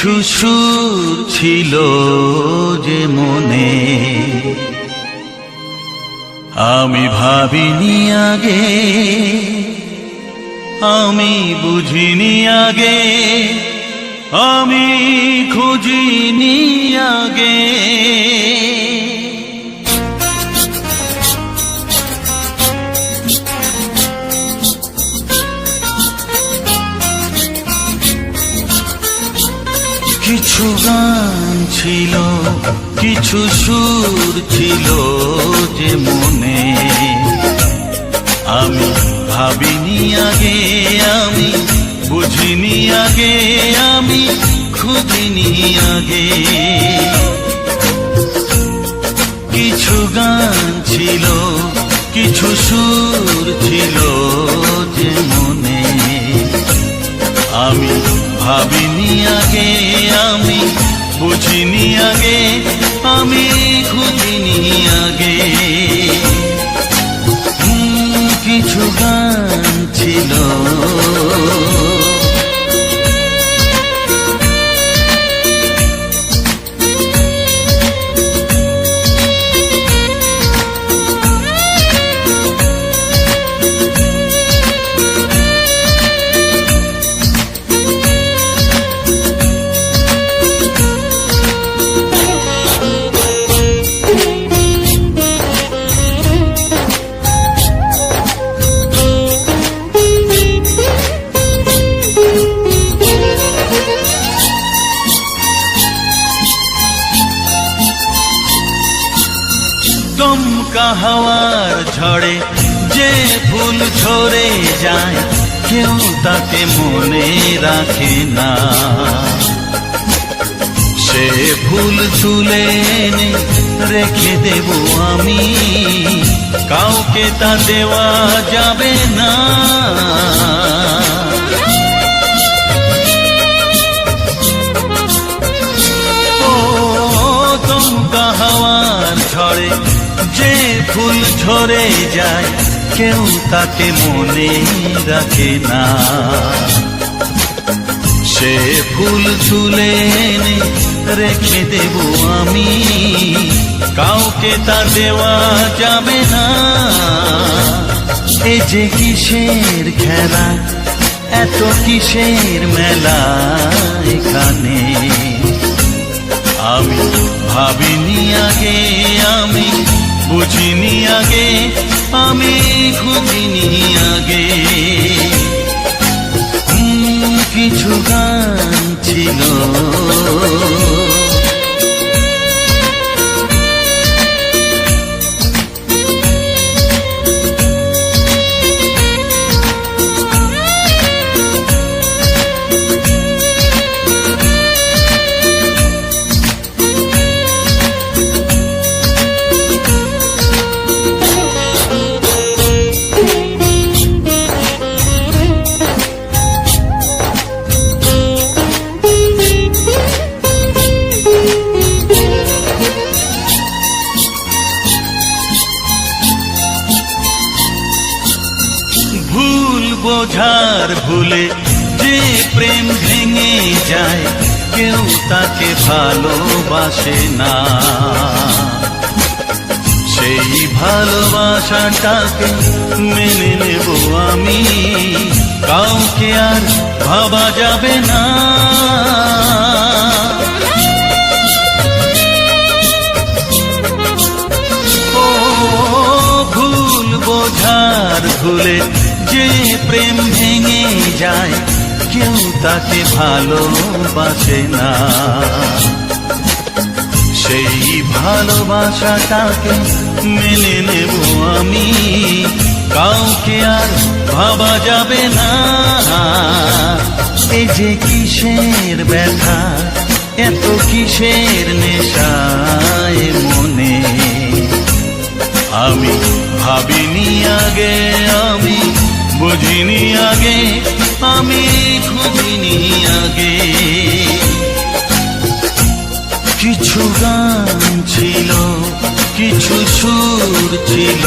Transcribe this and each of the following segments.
সুর ছিল যে মনে আমি ভাবিনি আগে, আমি বুঝিনি আগে, আমি খুঁজিনি আগে। কিছু গান ছিল, কিছু সুর ছিল যে মনে আমি ভাবিনি আগে, আমি বুঝিনি আগে, আমি খুঁজিনি আগে। কিছু গান ছিল, কিছু সুর ছিল যে মনে আমি ভাবিনি আগে, আমি বুঝিনি আগে, আমি খুঁজিনি আগে। কিছু গান ছিল দমকা হাওয়ার ঝড়ে যে ফুল ঝরে যায়, কেউ তাকে মনে রাখে না। সে ফুল তুলে এনে রেখে দেব আমি, কাউকে তা দেওয়া যাবে না। ও দমকা হাওয়ার ঝড়ে যে ফুল ঝরে যায়, কেউ তাকে মনে রাখে না। সে ফুল তুলে এনে রেখে দেব আমি, কাউকে তা দেওয়া যাবে না। এ যে কিসের খেলা, এত কিসের মেলা এখানে আমি ভাবিনি আগে, আমি বুঝিনি আগে, আমি খুঁজিনি আগে। কিছু গান ছিল বোঝার ভুলে যে প্রেম ভেঙে যায়, কেউ তাকে ভালোবাসে না। সেই ভালোবাসাটাকে মেনে নেব আমি, কাউকে আর ভাবা যাবে না। ও ভুল বোঝার ভুলে যে প্রেম ভেঙে যায়, কেউ তাকে ভালোবাসে না। সেই ভালোবাসাটাকে মেনে নেব আমি, কাউকে আর ভাবা যাবে না। এই যে কিসের ব্যথা, এত কিসের নেশায় মনে আমি ভাবিনি আগে, আমি বুঝিনি আগে, আমি খুঁজিনি আগে। কিছু গান ছিল, কিছু সুর ছিল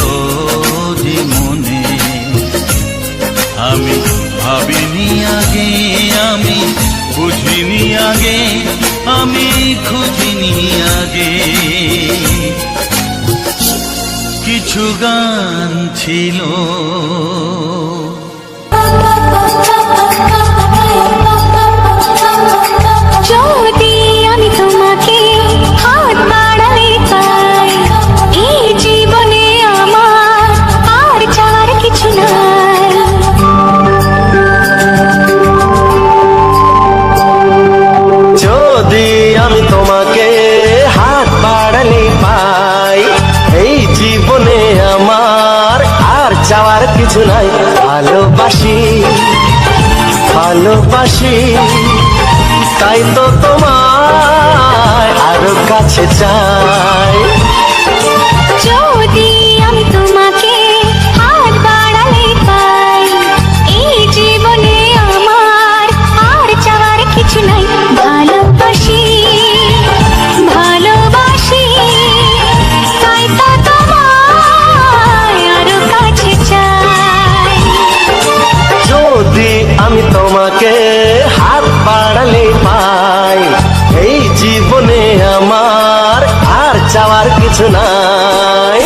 যে মনে আমি ভাবিনি আগে, আমি বুঝিনি আগে, আমি খুঁজিনি আগে। কিছু গান ছিল যদি আমি তোমাকে হাত বাড়ালে পাই, এই জীবনে আমার আর চাওয়ার কিছু নাই। যদি আমি তোমাকে হাত বাড়ালে পাই, এই জীবনে আমার আর চাওয়ার কিছু নাই। ভালোবাসি ভালোবাসি, তাই তো তোমায় আরো কাছে চাই। যদি আমি তোমাকে হাত বাড়ালে পাই, এই জীবনে আমার আর চাওয়ার কিছু নাই। ভালোবাসি ভালোবাসি, তাই তো তোমায় আরো কাছে চাই। যদি আমি তোমাকে হাত বাড়ালে পাই, এই জীবনে আমার আর চাওয়ার কিছু নাই।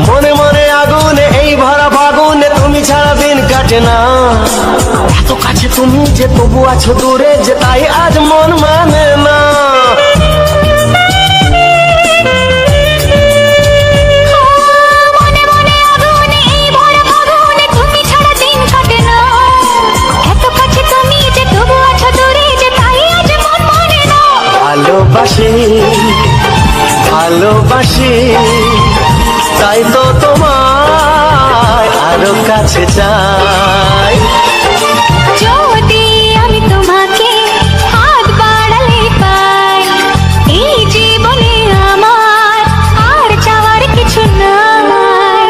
মনে মনে আগুনে এই ভরা ফাগুনে তুমি ছাড়া দিন কাটে না। এত কাছে তুমি যে তবু আছো দূরে, যে তাই আজ মন মানে না। মনে মনে আগুনে এই ভরা ফাগুনে তুমি ছাড়া দিন কাটে না। এত কাছে তুমি যে তবু আছো দূরে, যে তাই আজ মন মানে না। ভালোবাসি ভালোবাসি, তাই তো তোমায় আরো কাছে চাই। যদি আমি তোমাকে হাত বাড়ালে পাই, এই জীবনে আমার আর চাওয়ার কিছু নাই।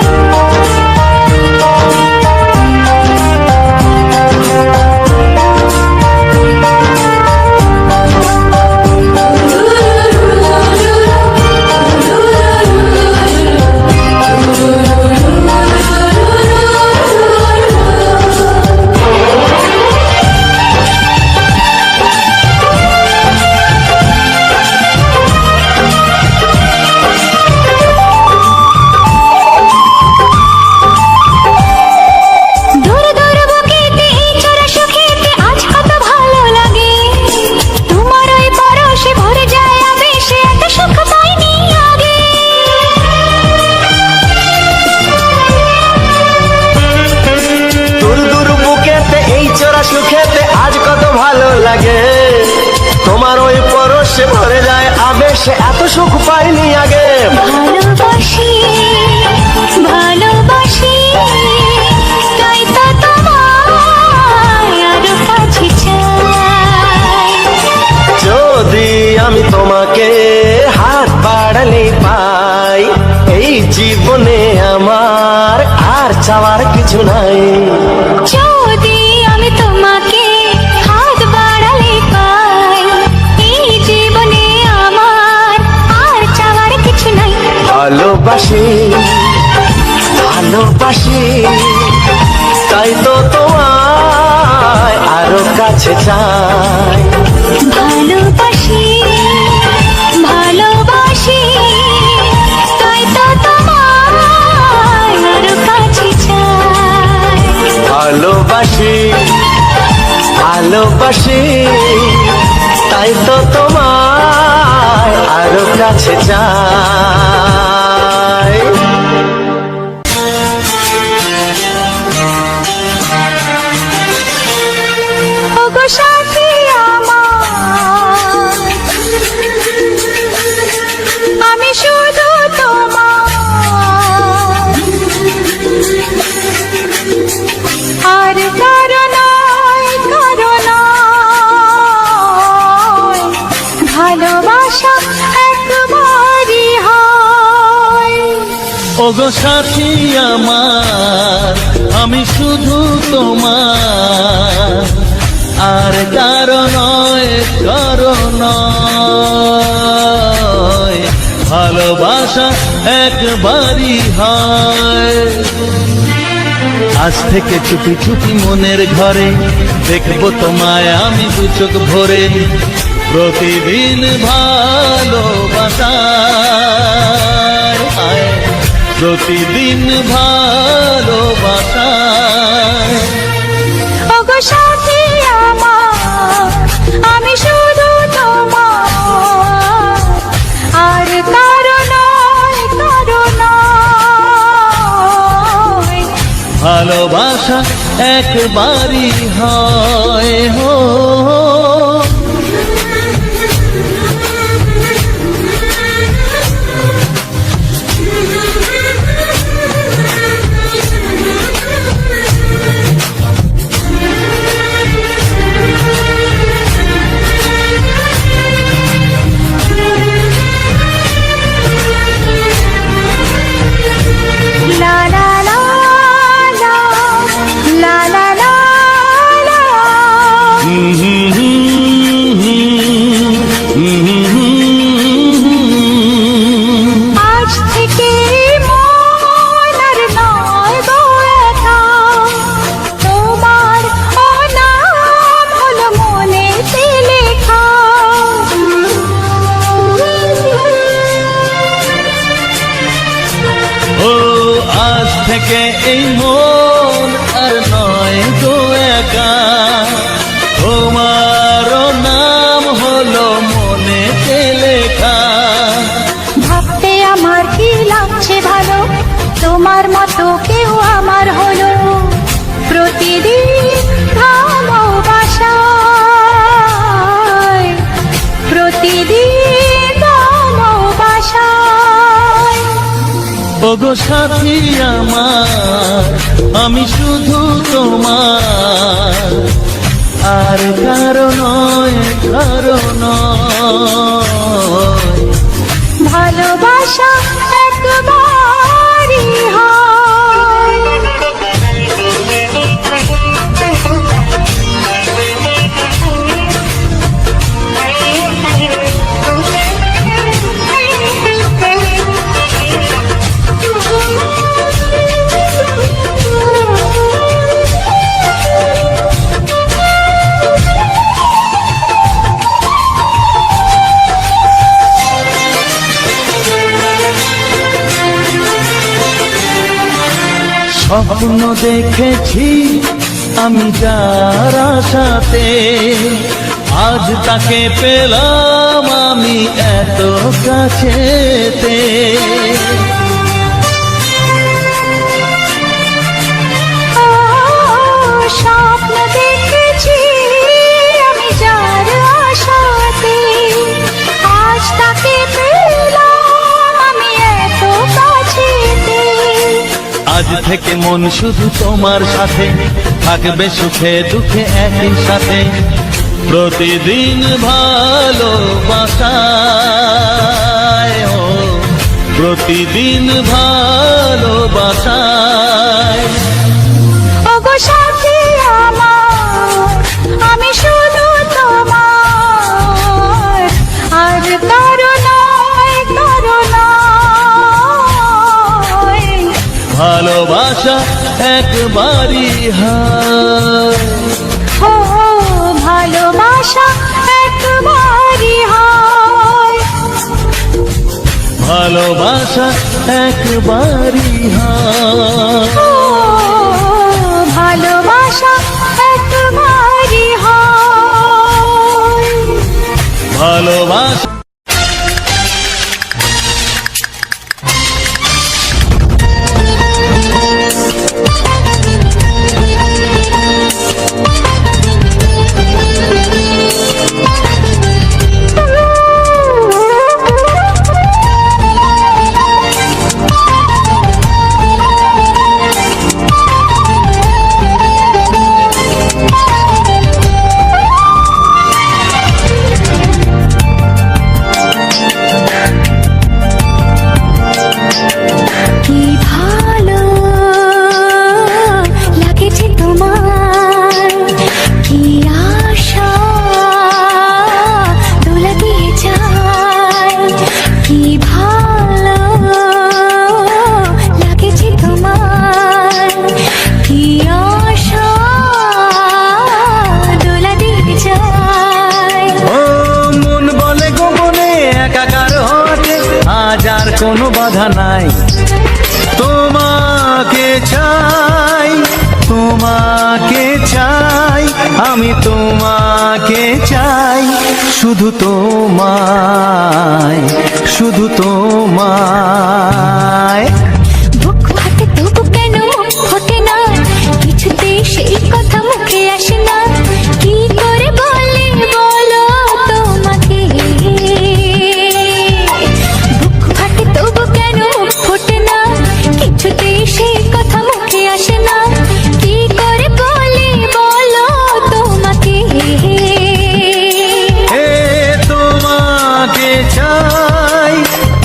দূর দূর বুকেতে এই চোরা সুখেতে আজ কত ভালো লাগে। তোমার ওই পরশে ভরে যায় আবেশে, এত সুখ পাইনি আগে। দূর দূর বুকেতে এই চোরা সুখেতে আজ কত ভালো লাগে। তোমার ওই পরশে ভরে যায় আবেশে, এত সুখ পাইনি আগে। ভালোবাসি ভালোবাসি, তাই তো তোমায় আরো কাছে চাই। যদি আমি তোমাকে হাত বাড়ালে পাই, এই জীবনে আমার আর চাওয়ার কিছু নাই। যদি আমি তোমাকে হাত বাড়ালে পাই, এই জীবনে আমার আর চাওয়ার কিছু নাই। ভালোবাসি ভালোবাসি, তাই তো তোমায় আরো কাছে চাই। ভালোবাসি ভালোবাসি, তাই তো তোমায় আরো কাছে চাই। ভালোবাসি ভালোবাসি, তাই তো তোমায় আরো কাছে চাই। ওগো সাথী আমার, আমি শুধু তোমার, আর কারো নয় কারো নয়। ভালোবাসা একবারই হয়। ওগো সাথী আমার আমি শুধু তোমার, আর কারো নয় কারো নয়, ভালোবাসা একবারই হয়। আজ থেকে চুপি চুপি মনের ঘরে দেখবো তোমায় আমি দু চোখ ভরে, প্রতিদিন ভালোবাসায় হায়, প্রতিদিন ভালোবাসায়। ওগো সাথী আমার আমি শুধু তোমার, আর কারো নয় কারো নয়, ভালোবাসা একবারই হয় হো। লা লা লা লা, লা লা লা লা। আজ থেকে মন আর নয় গো একা, তোমার অনাম হলো মনেতে লেখা। ও আজ থেকে এই মন আর নয় গো একা, তোমারও নাম হলো মনেতে লেখা। ভাবতে আমার কি লাগছে ভালো, তোমার মতো কেউ আমার হলো, প্রতিদিন ভালোবাসায়, প্রতিদিন ভালোবাসায়। ওগো সাথী আমার আমি শুধু তোমার, আর কারো নয় কারো নয়, ভালোবাসা একবারই হয়। স্বপ্ন দেখেছি আমি যার আশাতে, আজ তাকে পেলাম আমি এত কাছেতে। স্বপ্ন দেখেছি আমি যার আশাতে, আজ তাকে পেলাম আমি এত কাছেতে। আজ থেকে মন শুধু তোমার সাথে, থাকবে সুখে দুঃখে একই সাথে, প্রতিদিন ভালোবাসায় ও, প্রতিদিন ভালোবাসায়। ওগো সাথী আমার আমি শুধু তোমার, আর কারো নয় কারো নয়, ভালোবাসা একবারই হয়। ও ভালোবাসা একবারই হয়, ভালোবাসা একবারই হয়। ও ভালোবাসা একবারই হয়, ভালোবাসা চাই শুধু তোমায়, শুধু তোমায়। বুক ফাটে তবু কেন মুখ ফোটে না, কিছুতে সেই কথা মুখে আসে না, কি করে বলি বলো তোমাকে। বুক ফাটে তবু কেন মুখ ফোটে না, কিছুতে সেই কথা মুখে আসে না, কি করে বলি বলো তোমাকে। হে তোমাকে চাই,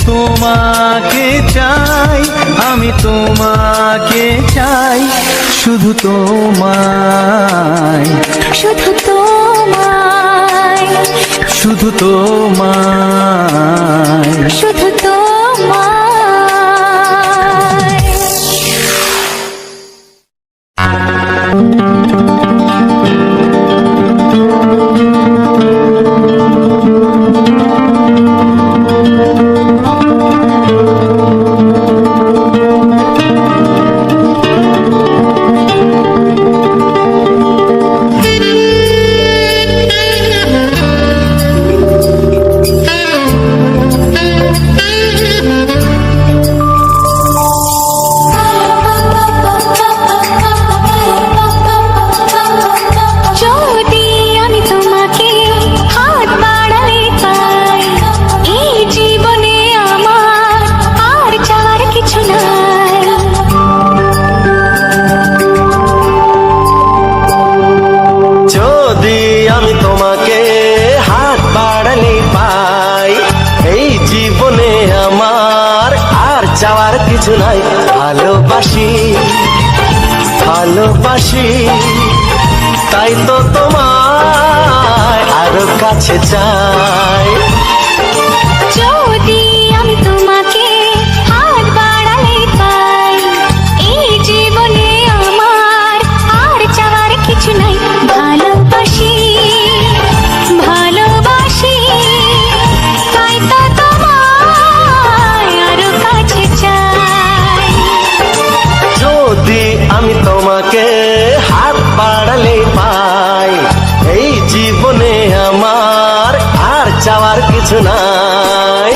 তোমাকে চাই, আমি তোমাকে চাই শুধু তোমায়, শুধু তোমায়, শুধু তোমায়। শুধু তোমায়। যদি আমি তোমাকে হাত বাড়ালে পাই, এই জীবনে আমার আর চাওয়ার কিছু নাই। যদি আমি তোমাকে হাত বাড়ালে পাই, এই জীবনে আমার আর চাওয়ার কিছু নাই। ভালোবাসি, ভালোবাসি, তাই তো তোমায় আরো কাছে চাই। যদি আমি তোমাকে হাত বাড়ালে পাই, এই জীবনে আমার আর চাওয়ার কিছু নাই। ভালোবাসি, ভালোবাসি, তাই তো তোমায় আরো কাছে চাই। যদি আমি তোমাকে হাত বাড়ালে পাই, এই জীবনে আমার আর চাওয়ার কিছু নাই।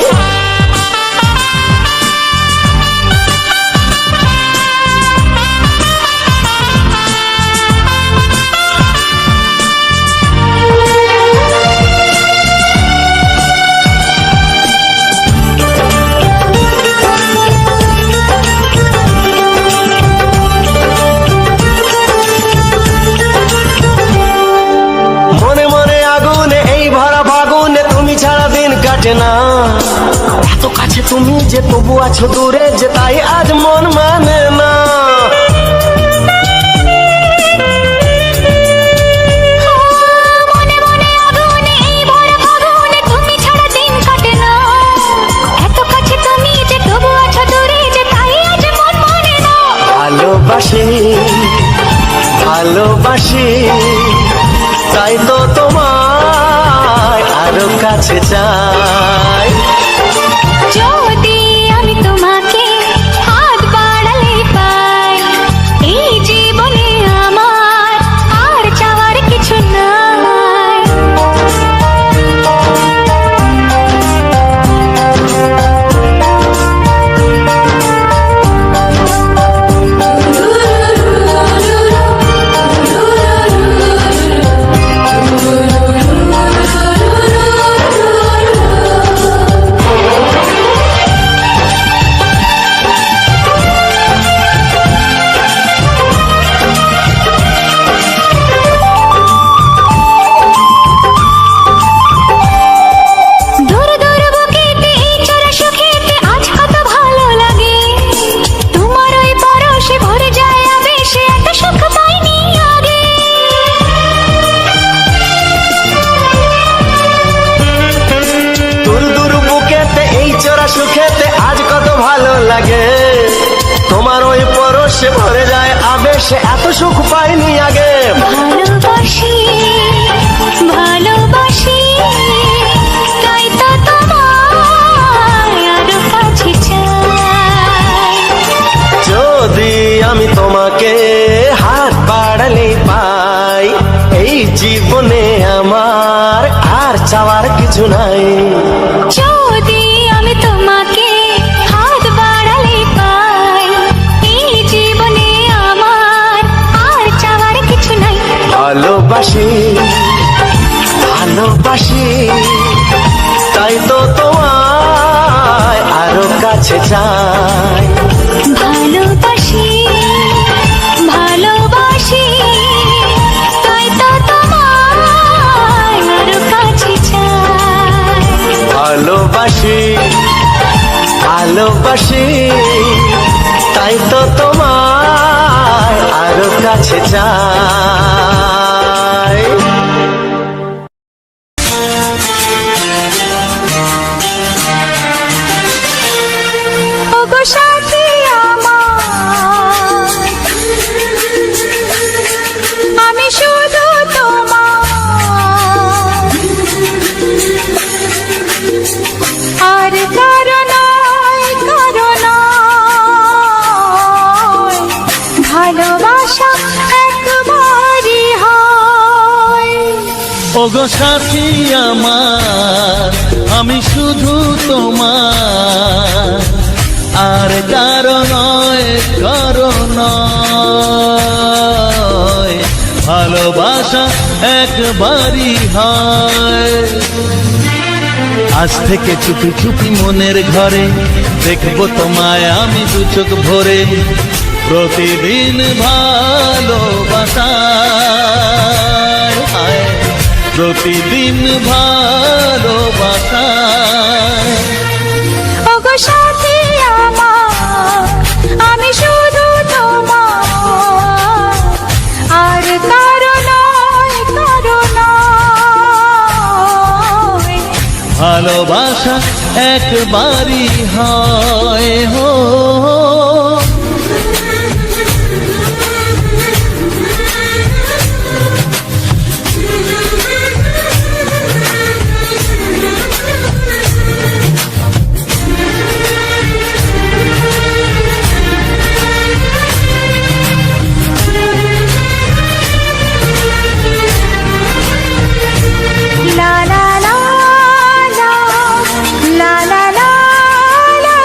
মনে মনে আগুনে এই ভরা ফাগুনে তুমি ছাড়া দিন কাটে না। এত কাছে তুমি যে তবু আছো দূরে, যে তাই আজ মন মানে না। মনে মনে আগুনে এই ভরা ফাগুনে তুমি ছাড়া দিন কাটে না, এত কাছে তুমি যে তবু আছো দূরে, যে তাই আজ মন মানে না। ভালোবাসি, ভালোবাসি, তাই তো তোমায় আরো কাছে চাই। যদি আমি তোমাকে হাত বাড়ালে পাই, এই জীবনে আমার আর চাওয়ার কিছু নাই। দূর দূর বুকেতে এই চোরা সুখেতে আজ কত ভালো লাগে, তোমার ওই পরশে ভরে যায় আবেশে, এত সুখ পাইনি আগে। দূর দূর বুকেতে এই চোরা সুখেতে আজ কত ভালো লাগে, তোমার ওই পরশে ভরে যায় আবেশে, এত সুখ পাইনি আগে। ভালোবাসি, ভালোবাসি, তাই তো তোমায় আরো কাছে চাই। যদি আমি তোমাকে হাত বাড়ালে পাই, এই জীবনে আমার চাওয়ার কিছু নাই। যদি আমি তোমাকে হাত বাড়ালে পাই, এই জীবনে আমার আর চাওয়ার কিছু নাই। ভালোবাসি ভালোবাসি তাই তো তোমায় আরো কাছে চাই। ভালোবাসি ভালোবাসি তাই তো তোমায় আরো কাছে চাই। ভালোবাসি ভালোবাসি তাই তো তোমায় আরো কাছে চাই। ওগো সাথী আমার, আমি শুধু তোমার, আর কারো নয়, কারো নয়। ভালোবাসা একবারই হয়। ওগো সাথী আমার, আমি শুধু তোমার, আর কারো নয়, কারো নয়। ভালোবাসা একবারই হয়। আজ থেকে চুপি চুপি মনের ঘরে দেখবো তোমায় আমি দু চোখ ভরে। প্রতিদিন ভালোবাসায়, প্রতিদিন ভালোবাসায়। ওগো সাথী আমার, আমি শুধু তোমার, আর কারো নয়, কারো নয়। ভালোবাসা একবারই হয় হো। লা লা লা লা, লা লা লা লা।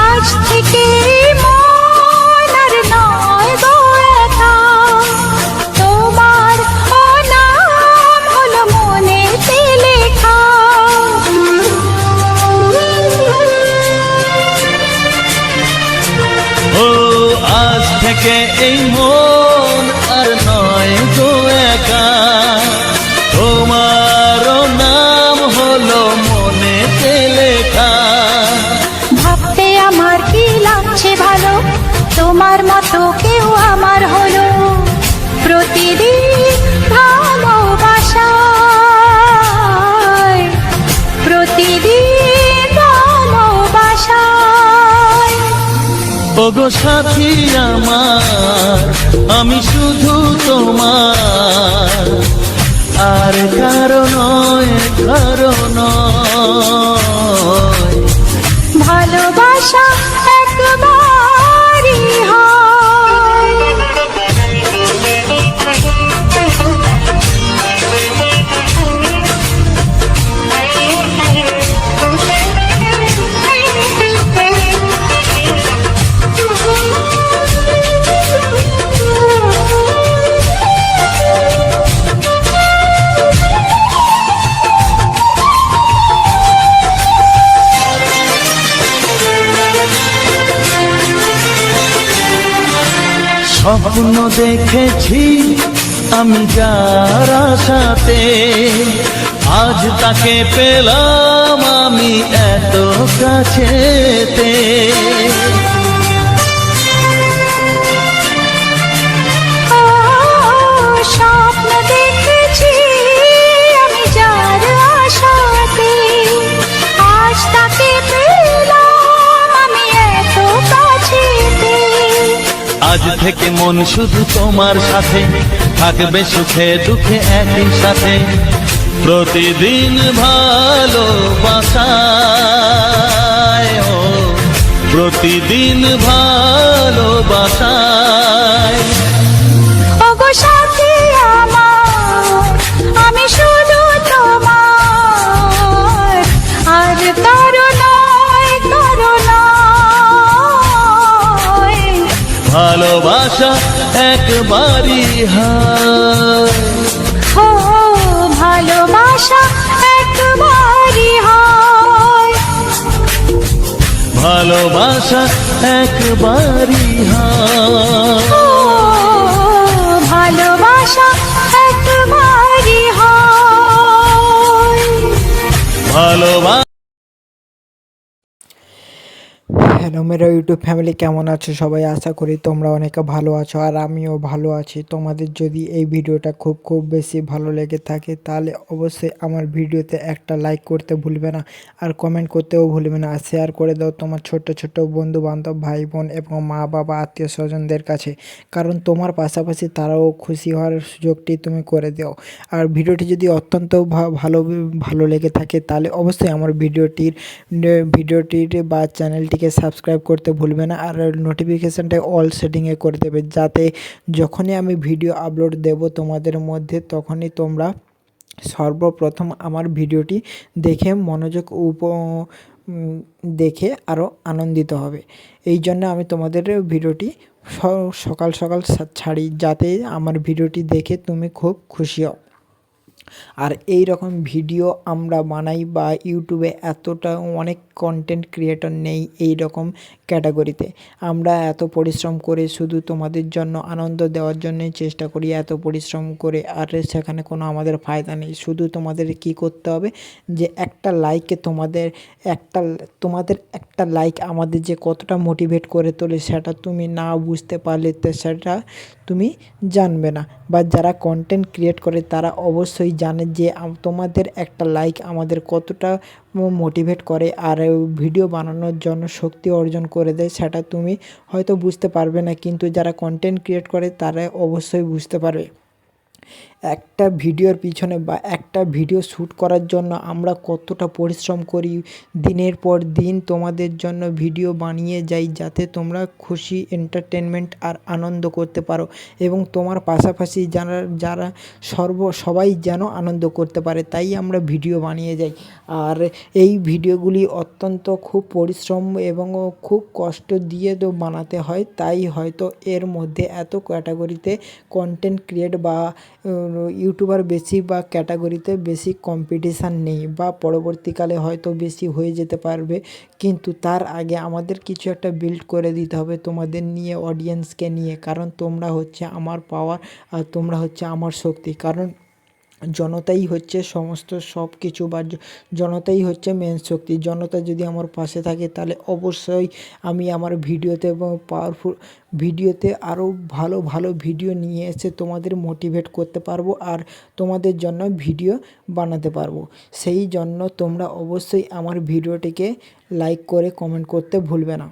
আজ থেকে মন আর নয় গো একা, তোমার নাম হলো মনেতে লেখা। ও আজ থেকে এই মন আর নয় গো একা, তোমারও নাম হলো মনেতে লেখা। ভাবতে আমার কি লাগছে ভালো, তোমার মতো কেউ আমার হলো। প্রতিদিন ভালোবাসায়, প্রতিদিন ভালোবাসায়। ওগো সাথী আমার, আমি শুধু তোমার, আর কারো নয়, কারো নয়। ভালোবাসা একবারই হয়। স্বপ্ন দেখেছি আমি যার সাথে, আজ তাকে পেলাম আমি এত কাছেতে। স্বপ্ন দেখেছি আমি যার আশাতে, আজ তাকে পেলাম আমি এত কাছেতে। আজ থেকে মন শুধু তোমার সাথে, থাকবে সুখে দুঃখে একই সাথে। প্রতিদিন ভালোবাসায়, ও প্রতিদিন ভালোবাসায়। ওগো সাথী আমার, আমি শুধু তোমার, আর কারো নয়, কারো নয়। ভালোবাসা একবারই হয়, ও ভালোবাসা একবারই হয়, ভালোবাসা একবারই হয়, ও ভালোবাসা একবারই হয়। ভালোবাসা। হ্যালো মেরা ইউটিউব ফ্যামিলি, কেমন আছো সবাই? আশা করি তোমরা অনেকে ভালো আছো আর আমিও ভালো আছি। তোমাদের যদি এই ভিডিওটা খুব বেশি ভালো লেগে থাকে তাহলে অবশ্যই আমার ভিডিওতে একটা লাইক করতে ভুলবে না, আর কমেন্ট করতেও ভুলবে না, আর শেয়ার করে দাও তোমার ছোট বন্ধু বান্ধব, ভাই বোন এবং মা বাবা, আত্মীয় স্বজনদের কাছে, কারণ তোমার পাশাপাশি তারাও খুশি হওয়ার সুযোগটি তুমি করে দাও। আর ভিডিওটি যদি অত্যন্ত ভালো লেগে থাকে তাহলে অবশ্যই আমার ভিডিওটির বা চ্যানেলটিকে সাবস্ক্রাইব করতে ভুলবে না, আর নোটিফিকেশানটা অল সেটিংয়ে করে দেবে, যাতে যখনই আমি ভিডিও আপলোড দেব তোমাদের মধ্যে তখনই তোমরা সর্বপ্রথম আমার ভিডিওটি দেখে দেখে আরও আনন্দিত হবে। এই জন্য আমি তোমাদের ভিডিওটি সকাল ছাড়ি, যাতে আমার ভিডিওটি দেখে তুমি খুব খুশি হও। আর এই রকম ভিডিও আমরা বানাই বা ইউটিউবে এতটা অনেক কন্টেন্ট ক্রিয়েটর নেই এই রকম ক্যাটাগরিতে। আমরা এত পরিশ্রম করে শুধু তোমাদের জন্য আনন্দ দেওয়ার জন্যই চেষ্টা করি, এত পরিশ্রম করে, আর সেখানে কোনো আমাদের ফায়দা নেই। শুধু তোমাদের কি করতে হবে যে একটা লাইকে তোমাদের একটা লাইক আমাদের যে কতটা মোটিভেট করে তোলে সেটা তুমি না বুঝতে পারলে তো সেটা তুমি জানবে না, বা যারা কন্টেন্ট ক্রিয়েট করে তারা অবশ্যই জানে যে তোমাদের একটা লাইক আমাদের কতটা মোটিভেট করে আর ভিডিও বানানোর জন্য শক্তি অর্জন করে দেয়, সেটা তুমি হয়তো বুঝতে পারবে না, কিন্তু যারা কন্টেন্ট ক্রিয়েট করে তারা অবশ্যই বুঝতে পারবে। একটা ভিডিওর পিছনে বা একটা ভিডিও শ্যুট করার জন্য আমরা কতটা পরিশ্রম করি, দিনের পর দিন তোমাদের জন্য ভিডিও বানিয়ে যাই, যাতে তোমরা খুশি, এন্টারটেনমেন্ট আর আনন্দ করতে পারো, এবং তোমার পাশাপাশি যারা সবাই যেন আনন্দ করতে পারে, তাই আমরা ভিডিও বানিয়ে যাই। আর এই ভিডিওগুলি অত্যন্ত খুব পরিশ্রম এবং খুব কষ্ট দিয়ে তো বানাতে হয়, তাই হয়তো এর মধ্যে এত ক্যাটাগরিতে কন্টেন্ট ক্রিয়েট বা ইউটিউবার বেশি বা ক্যাটাগরিতে বেশি কম্পিটিশান নেই, বা পরবর্তীকালে হয়তো বেশি হয়ে যেতে পারবে, কিন্তু তার আগে আমাদের কিছু একটা বিল্ড করে দিতে হবে তোমাদের নিয়ে, অডিয়েন্সকে নিয়ে, কারণ তোমরা হচ্ছে আমার পাওয়ার আর তোমরা হচ্ছে আমার শক্তি। কারণ জনতাই হচ্ছে সমস্ত সব কিছু, বা জনতাই হচ্ছে মেন শক্তি। জনতা যদি আমার পাশে থাকে তাহলে অবশ্যই আমি আমার ভিডিওতে এবং ভিডিওতে আরও ভালো ভিডিও নিয়ে এসে তোমাদের মোটিভেট করতে পারবো, আর তোমাদের জন্য ভিডিও বানাতে পারবো। সেই জন্য তোমরা অবশ্যই আমার ভিডিওটিকে লাইক করে কমেন্ট করতে ভুলবে না।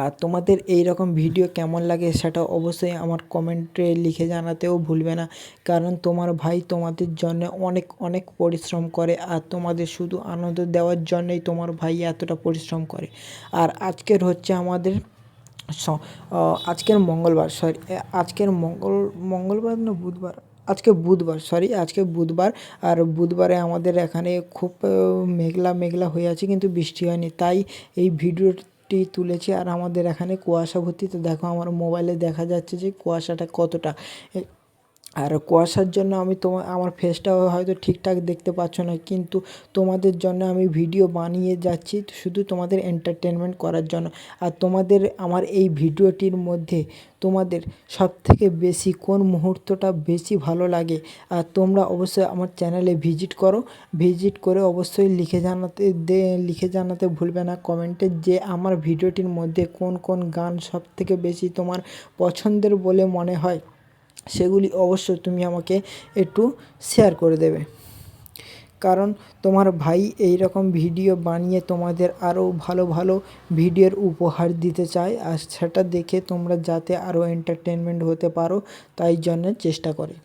আর তোমাদের এই রকম ভিডিও কেমন লাগে সেটা অবশ্যই আমার কমেন্টে লিখে জানাতেও ভুলবে না, কারণ তোমার ভাই তোমাদের জন্য অনেক পরিশ্রম করে, আর তোমাদের শুধু আনন্দ দেওয়ার জন্যই তোমার ভাই এতটা পরিশ্রম করে। আর আজকের হচ্ছে আমাদের আজকের মঙ্গলবার, মঙ্গলবার না বুধবার, আজকে বুধবার। আর বুধবারে আমাদের এখানে খুব মেঘলা হয়ে আছে, কিন্তু বৃষ্টি হয়নি, তাই এই ভিডিওটি তুলেছি। আর আমাদের এখানে কুয়াশা ভর্তি, তো দেখো আমার মোবাইলে দেখা যাচ্ছে যে কুয়াশাটা কতটা। আর কুয়াশার জন্য আমার ফেসটাও হয়তো ঠিকঠাক দেখতে পাচ্ছ না, কিন্তু তোমাদের জন্য আমি ভিডিও বানিয়ে যাচ্ছি শুধু তোমাদের এন্টারটেনমেন্ট করার জন্য। আর তোমাদের আমার এই ভিডিওটির মধ্যে তোমাদের সবথেকে বেশি কোন মুহূর্তটা বেশি ভালো লাগে, আর তোমরা অবশ্যই আমার চ্যানেলে ভিজিট করে অবশ্যই লিখে জানাতে ভুলবে না কমেন্টে, যে আমার ভিডিওটির মধ্যে কোন গান সবথেকে বেশি তোমার পছন্দের বলে মনে হয়, সেগুলি অবশ্যই তুমি আমাকে একটু শেয়ার করে দেবে। কারণ তোমার ভাই এই রকম ভিডিও বানিয়ে তোমাদের আরও ভালো ভিডিওর উপহার দিতে চায়, আর সেটা দেখে তোমরা যাতে আরও এন্টারটেনমেন্ট হতে পারো তাই জন্য চেষ্টা করে।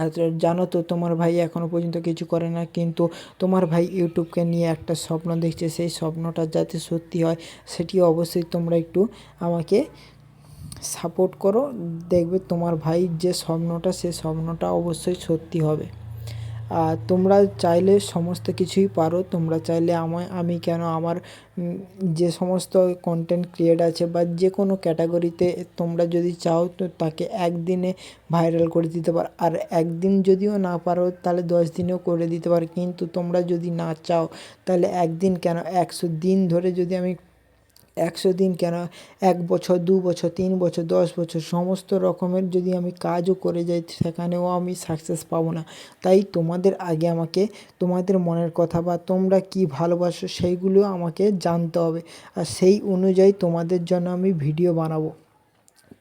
আর জানো তো তোমার ভাই এখনও পর্যন্ত কিছু করে না, কিন্তু তোমার ভাই ইউটিউবকে নিয়ে একটা স্বপ্ন দেখছে, সেই স্বপ্নটা যাতে সত্যি হয় সেটি অবশ্যই তোমরা একটু আমাকে সাপোর্ট করো। দেখবে তোমার ভাইয়ের যে স্বপ্নটা, সে স্বপ্নটা অবশ্যই সত্যি হবে। আর তোমরা চাইলে সমস্ত কিছুই পারো, তোমরা চাইলে আমি কেন আমার যে সমস্ত কন্টেন্ট ক্রিয়েট আছে বা যে কোনো ক্যাটাগরিতে তোমরা যদি চাও তো তাকে একদিনে ভাইরাল করে দিতে পারো, আর একদিন যদিও না পারো তাহলে 10 দিনেও করে দিতে পারো। কিন্তু তোমরা যদি না চাও তাহলে একদিন কেন 100 দিন ধরে যদি আমি 100 দিন কেন 1 বছর 2 বছর 3 বছর 10 বছর সমস্ত রকমের যদি আমি কাজও করে যাই সেখানেও আমি সাকসেস পাবো না। তাই তোমাদের আগে আমাকে তোমাদের মনের কথা বা তোমরা কি ভালোবাসো সেইগুলো আমাকে জানতে হবে, আর সেই অনুযায়ী তোমাদের জন্য আমি ভিডিও বানাবো।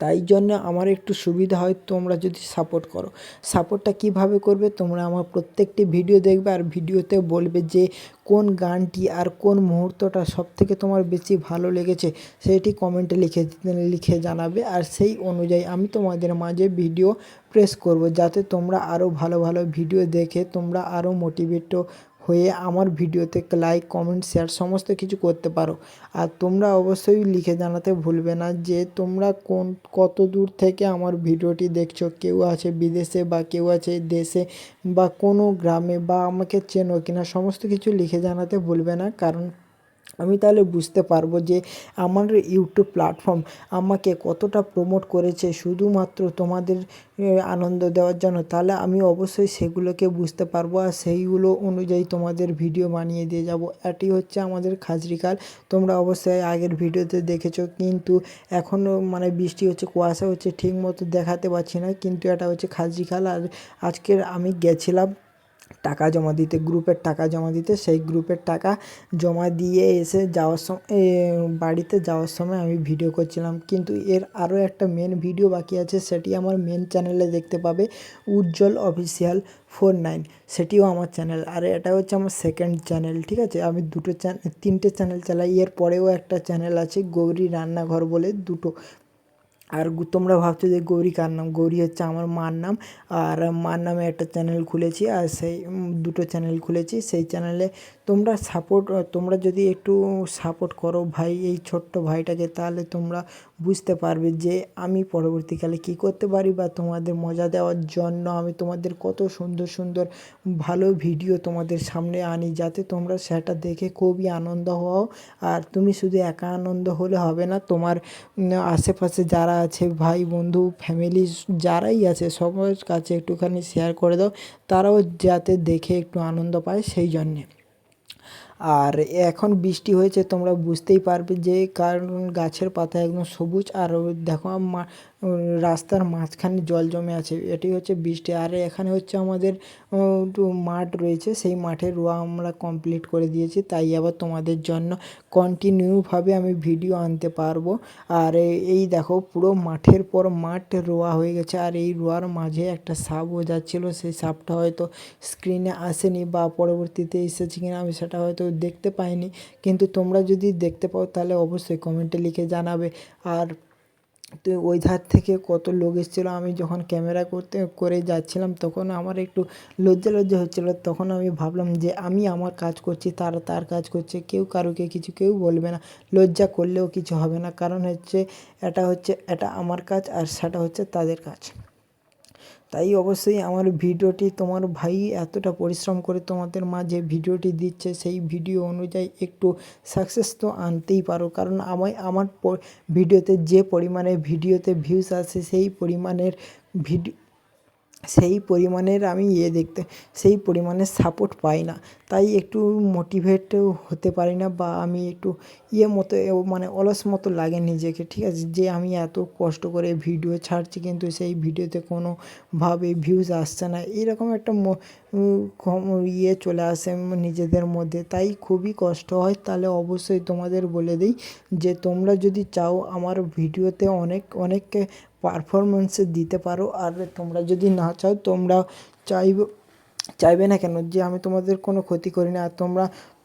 তাই জন্য আমার একটু সুবিধা হয় তোমরা যদি সাপোর্ট করো। সাপোর্টটা কিভাবে করবে, তোমরা আমার প্রত্যেকটি ভিডিও দেখবে আর ভিডিওতে বলবে যে কোন গানটি আর কোন মুহূর্তটা সবথেকে তোমার বেশি ভালো লেগেছে সেইটি কমেন্টে লিখে জানাবে, আর সেই অনুযায়ী আমি তোমাদের মাঝে ভিডিও প্রেস করব, যাতে তোমরা আরও ভালো ভালো ভিডিও দেখে তোমরা আরও মোটিভেট হয়ে আমার ভিডিওতে লাইক কমেন্ট শেয়ার সমস্ত কিছু করতে পারো। আর তোমরা অবশ্যই লিখে জানাতে ভুলবে না যে তোমরা কত দূর থেকে আমার ভিডিওটি দেখছো, কেউ আছে বিদেশে বা কেউ আছে দেশে বা কোনো গ্রামে বা আমাকে চেনো কিনা, সমস্ত কিছু লিখে জানাতে ভুলবে না। কারণ আমি তাহলে বুঝতে পারবো যে আমার ইউটিউব প্ল্যাটফর্ম আমাকে কতটা প্রমোট করেছে শুধুমাত্র তোমাদের আনন্দ দেওয়ার জন্য। তাহলে আমি অবশ্যই সেগুলোকে বুঝতে পারবো আর সেইগুলো অনুযায়ী তোমাদের ভিডিও বানিয়ে দিয়ে যাব। এটি হচ্ছে আমাদের খাজরিখাল। তোমরা অবশ্যই আগের ভিডিওতে দেখেছো, কিন্তু এখনও মানে বৃষ্টি হচ্ছে, কুয়াশা হচ্ছে, ঠিক মতো দেখাতে পারছি না, কিন্তু এটা হচ্ছে খাজরিখাল। আর আজকের আমি গেছিলাম টাকা জমা দিতে, গ্রুপের টাকা জমা দিতে। সেই গ্রুপের টাকা জমা দিয়ে এসে যাওয়ার সময় বাড়িতে যাওয়ার সময় আমি ভিডিও করছিলাম। কিন্তু এর আরও একটা মেন ভিডিও বাকি আছে, সেটি আমার মেন চ্যানেলে দেখতে পাবে, উজ্জ্বল অফিসিয়াল 49, সেটিও আমার চ্যানেল। আর এটা হচ্ছে আমার সেকেন্ড চ্যানেল, ঠিক আছে। আমি 3টে চ্যানেল চালাই। এর পরেও একটা চ্যানেল আছে গৌরী রান্নাঘর বলে, দুটো। আর তোমরা ভাবছো যে গৌরী কার নাম, গৌরী হচ্ছে আমার মার নাম। আর মার নামে একটা চ্যানেল খুলেছি, আর সেই দুটো চ্যানেল খুলেছি। সেই চ্যানেলে তোমরা যদি একটু সাপোর্ট করো ভাই এই ছোট্ট ভাইটাকে, তাহলে তোমরা বুঝতে পারবে যে আমি পরবর্তীকালে কী করতে পারি, বা তোমাদের মজা দেওয়ার জন্য আমি তোমাদের কত সুন্দর সুন্দর ভালো ভিডিও তোমাদের সামনে আনি, যাতে তোমরা সেটা দেখে খুবই আনন্দ হও। আর তুমি শুধু একা আনন্দ হলে হবে না, তোমার আশেপাশে যারা আছে ভাই বন্ধু ফ্যামিলি যারাই আছে সবার কাছে একটুখানি শেয়ার করে দাও, তারাও যাতে দেখে একটু আনন্দ পায় সেই জন্যে। আর এখন বৃষ্টি হয়েছে, তোমরা বুঝতেই পারবে যে কারণ গাছের পাতা একদম সবুজ। আর দেখো রাস্তার মাঝখানে জল জমে আছে, এটি হচ্ছে বৃষ্টি। আর এখানে হচ্ছে আমাদের একটু মাঠ রয়েছে, সেই মাঠে রোয়া আমরা কমপ্লিট করে দিয়েছি, তাই আবার তোমাদের জন্য কন্টিনিউভাবে আমি ভিডিও আনতে পারবো। আর এই দেখো পুরো মাঠের পর মাঠ রোয়া হয়ে গেছে, আর এই রোয়ার মাঝে একটা সাপও যাচ্ছিলো। সেই সাপটা হয়তো স্ক্রিনে আসেনি বা পরবর্তীতে এসেছে কিনা আমি সেটা হয়তো দেখতে পাইনি, কিন্তু তোমরা যদি দেখতে পাও তাহলে অবশ্যই কমেন্টে লিখে জানাবে। আর তো ওই ধার থেকে কত লোক এসেছিলো, আমি যখন ক্যামেরা করে যাচ্ছিলাম তখন আমার একটু লজ্জা হচ্ছিলো। তখন আমি ভাবলাম যে আমি আমার কাজ করছি, তারা তার কাজ করছে, কেউ কারুকে কিছু কেউ বলবে না, লজ্জা করলেও কিছু হবে না। কারণ এটা আমার কাজ আর সেটা হচ্ছে তাদের কাজ। তাই অবশ্যই আমার ভিডিওটি তোমার ভাই এতটা পরিশ্রম করে তোমাদের মাঝে ভিডিওটি দিচ্ছে, সেই ভিডিও অনুযায়ী একটু সাকসেস তো আনতেই পারো। কারণ আমার ভিডিওতে যে পরিমাণে ভিডিওতে ভিউজ আসে সেই পরিমাণের আমি সেই পরিমাণের সাপোর্ট পাই না, তাই একটু মোটিভেটও হতে পারি না, বা আমি একটু মানে অলস মতো লাগে নিজেকে, ঠিক আছে, যে আমি এত কষ্ট করে ভিডিও ছাড়ছি কিন্তু সেই ভিডিওতে কোনোভাবে ভিউজ আসছে না, এরকম একটা চলে আসে নিজেদের মধ্যে, তাই খুবই কষ্ট হয়। তাহলে অবশ্যই তোমাদের বলে দিই যে তোমরা যদি চাও আমার ভিডিওতে অনেক পারফরমেন্স দিতে পারো, আর তোমরা যদি না চাও, তোমরা চাইবে না কেন যে আমি তোমাদের কোনো ক্ষতি করি না, আর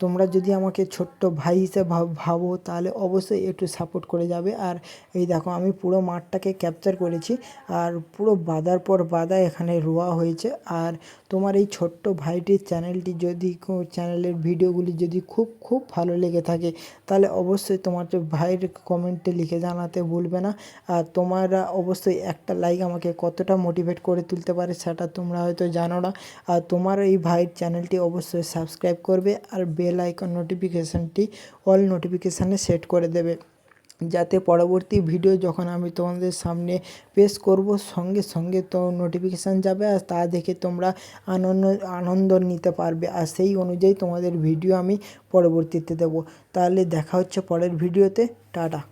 তোমরা যদি আমাকে ছোট্ট ভাই হিসেবে ভাবো তাহলে অবশ্যই একটু সাপোর্ট করে যাবে। আর এই দেখো আমি পুরো মাঠটাকে ক্যাপচার করেছি, আর পুরো বাঁধার পর বাঁধা এখানে রোয়া হয়েছে। আর তোমার এই ছোট্ট ভাইটির চ্যানেলটি যদি চ্যানেলের ভিডিওগুলি যদি খুব খুব ভালো লেগে থাকে তাহলে অবশ্যই তোমার ভাইয়ের কমেন্টে লিখে জানাতে ভুলবে না। আর তোমরা অবশ্যই একটা লাইক আমাকে কতটা মোটিভেট করে তুলতে পারে সেটা তোমরা হয়তো জানো না। আর তোমার এই ভাইয়ের চ্যানেলটি অবশ্যই সাবস্ক্রাইব করবে আর বেল আইকন নোটিফিকেশানটি অল নোটিফিকেশানে সেট করে দেবে, যাতে পরবর্তী ভিডিও যখন আমি তোমাদের সামনে পেশ করব সঙ্গে সঙ্গে তো নোটিফিকেশান যাবে আর তা দেখে তোমরা আনন্দ নিতে পারবে। আর সেই অনুযায়ী তোমাদের ভিডিও আমি পরবর্তীতে দেবো। তাহলে দেখা হচ্ছে পরের ভিডিওতে। টাটা।